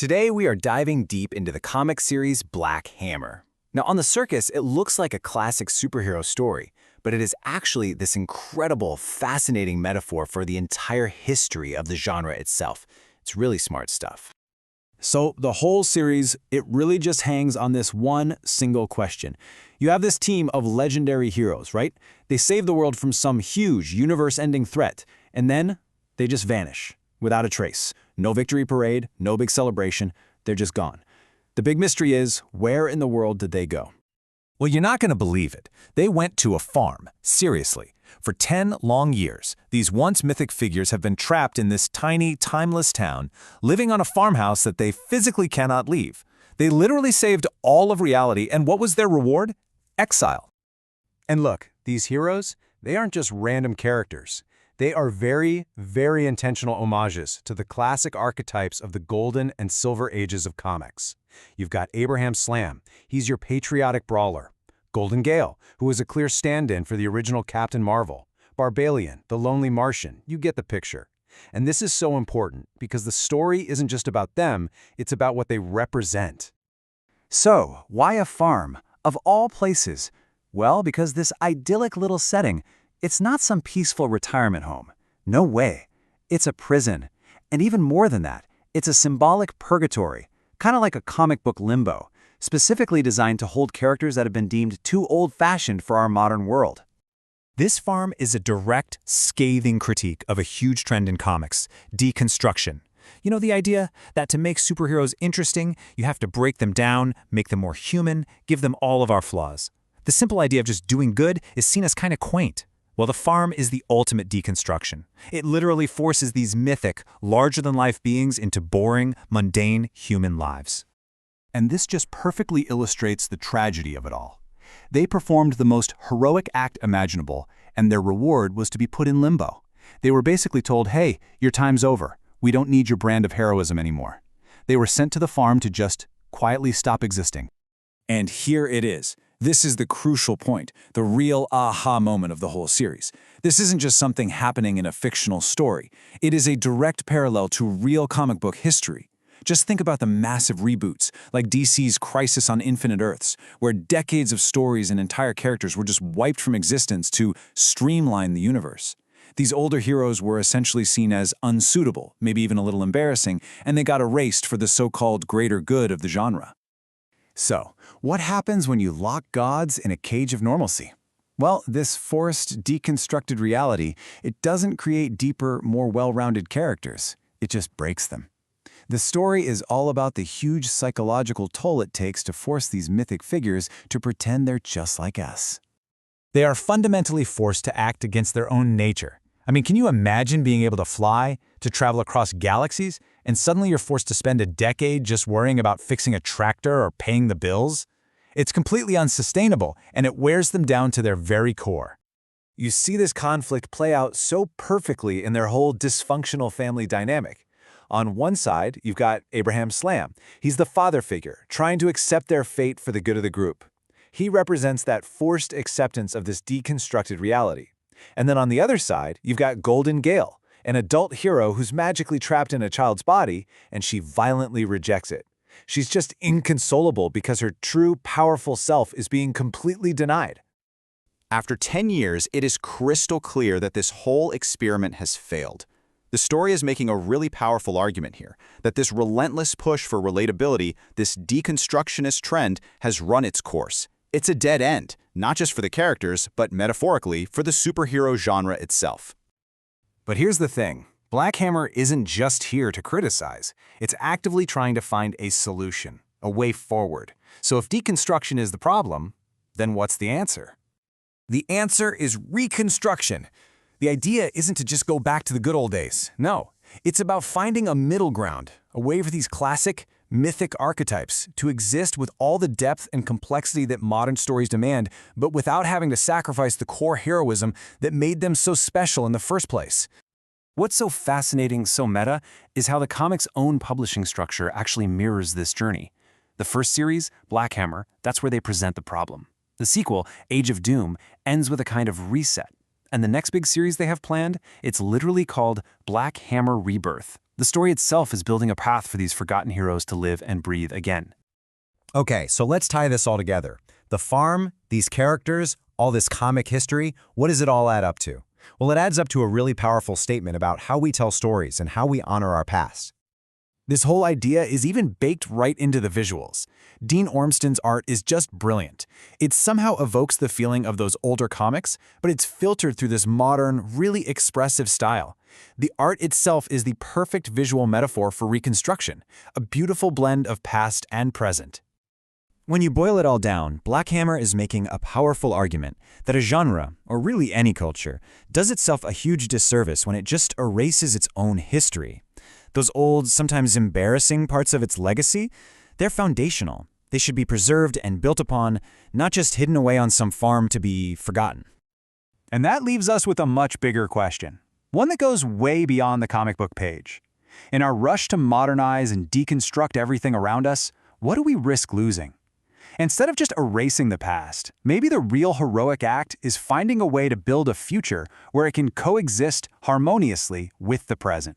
Today we are diving deep into the comic series Black Hammer. Now on the surface, it looks like a classic superhero story, but it is actually this incredible, fascinating metaphor for the entire history of the genre itself. It's really smart stuff. So the whole series, it really just hangs on this one single question. You have this team of legendary heroes, right? They save the world from some huge universe-ending threat, and then they just vanish, without a trace. No victory parade, no big celebration, they're just gone. The big mystery is, where in the world did they go? Well, you're not going to believe it. They went to a farm, seriously. For 10 long years, these once mythic figures have been trapped in this tiny, timeless town, living on a farmhouse that they physically cannot leave. They literally saved all of reality, and what was their reward? Exile. And look, these heroes, they aren't just random characters. They are very, very intentional homages to the classic archetypes of the golden and silver ages of comics. You've got Abraham Slam, he's your patriotic brawler. Golden Gale, who is a clear stand-in for the original Captain Marvel. Barbalian, the lonely Martian, you get the picture. And this is so important because the story isn't just about them, it's about what they represent. So, why a farm? Of all places? Well, because this idyllic little setting, it's not some peaceful retirement home. No way. It's a prison. And even more than that, it's a symbolic purgatory, kind of like a comic book limbo, specifically designed to hold characters that have been deemed too old-fashioned for our modern world. This farm is a direct, scathing critique of a huge trend in comics, deconstruction. You know, the idea that to make superheroes interesting, you have to break them down, make them more human, give them all of our flaws. The simple idea of just doing good is seen as kind of quaint. Well, the farm is the ultimate deconstruction. It literally forces these mythic, larger-than-life beings into boring, mundane human lives. And this just perfectly illustrates the tragedy of it all. They performed the most heroic act imaginable, and their reward was to be put in limbo. They were basically told, hey, your time's over. We don't need your brand of heroism anymore. They were sent to the farm to just quietly stop existing. And here it is. This is the crucial point, the real aha moment of the whole series. This isn't just something happening in a fictional story. It is a direct parallel to real comic book history. Just think about the massive reboots, like DC's Crisis on Infinite Earths, where decades of stories and entire characters were just wiped from existence to streamline the universe. These older heroes were essentially seen as unsuitable, maybe even a little embarrassing, and they got erased for the so-called greater good of the genre. So, what happens when you lock gods in a cage of normalcy? Well, this forced, deconstructed reality, it doesn't create deeper, more well-rounded characters. It just breaks them. The story is all about the huge psychological toll it takes to force these mythic figures to pretend they're just like us. They are fundamentally forced to act against their own nature. I mean, can you imagine being able to fly, to travel across galaxies, and suddenly you're forced to spend a decade just worrying about fixing a tractor or paying the bills? It's completely unsustainable, and it wears them down to their very core. You see this conflict play out so perfectly in their whole dysfunctional family dynamic. On one side, you've got Abraham Slam. He's the father figure, trying to accept their fate for the good of the group. He represents that forced acceptance of this deconstructed reality. And then on the other side, you've got Golden Gale, an adult hero who's magically trapped in a child's body, and she violently rejects it. She's just inconsolable because her true, powerful self is being completely denied. After 10 years, it is crystal clear that this whole experiment has failed. The story is making a really powerful argument here, that this relentless push for relatability, this deconstructionist trend, has run its course. It's a dead end, not just for the characters, but metaphorically for the superhero genre itself. But here's the thing. Black Hammer isn't just here to criticize. It's actively trying to find a solution, a way forward. So if deconstruction is the problem, then what's the answer? The answer is reconstruction. The idea isn't to just go back to the good old days. No, it's about finding a middle ground, a way for these classic, mythic archetypes to exist with all the depth and complexity that modern stories demand, but without having to sacrifice the core heroism that made them so special in the first place. What's so fascinating, so meta, is how the comic's own publishing structure actually mirrors this journey. The first series, Black Hammer, that's where they present the problem. The sequel, Age of Doom, ends with a kind of reset. And the next big series they have planned, it's literally called Black Hammer Rebirth, The story itself is building a path for these forgotten heroes to live and breathe again. Okay, so let's tie this all together. The farm, these characters, all this comic history, what does it all add up to? Well, it adds up to a really powerful statement about how we tell stories and how we honor our past. This whole idea is even baked right into the visuals. Dean Ormston's art is just brilliant. It somehow evokes the feeling of those older comics, but it's filtered through this modern, really expressive style. The art itself is the perfect visual metaphor for reconstruction, a beautiful blend of past and present. When you boil it all down, Black Hammer is making a powerful argument that a genre, or really any culture, does itself a huge disservice when it just erases its own history. Those old, sometimes embarrassing parts of its legacy, they're foundational. They should be preserved and built upon, not just hidden away on some farm to be forgotten. And that leaves us with a much bigger question, one that goes way beyond the comic book page. In our rush to modernize and deconstruct everything around us, what do we risk losing? Instead of just erasing the past, maybe the real heroic act is finding a way to build a future where it can coexist harmoniously with the present.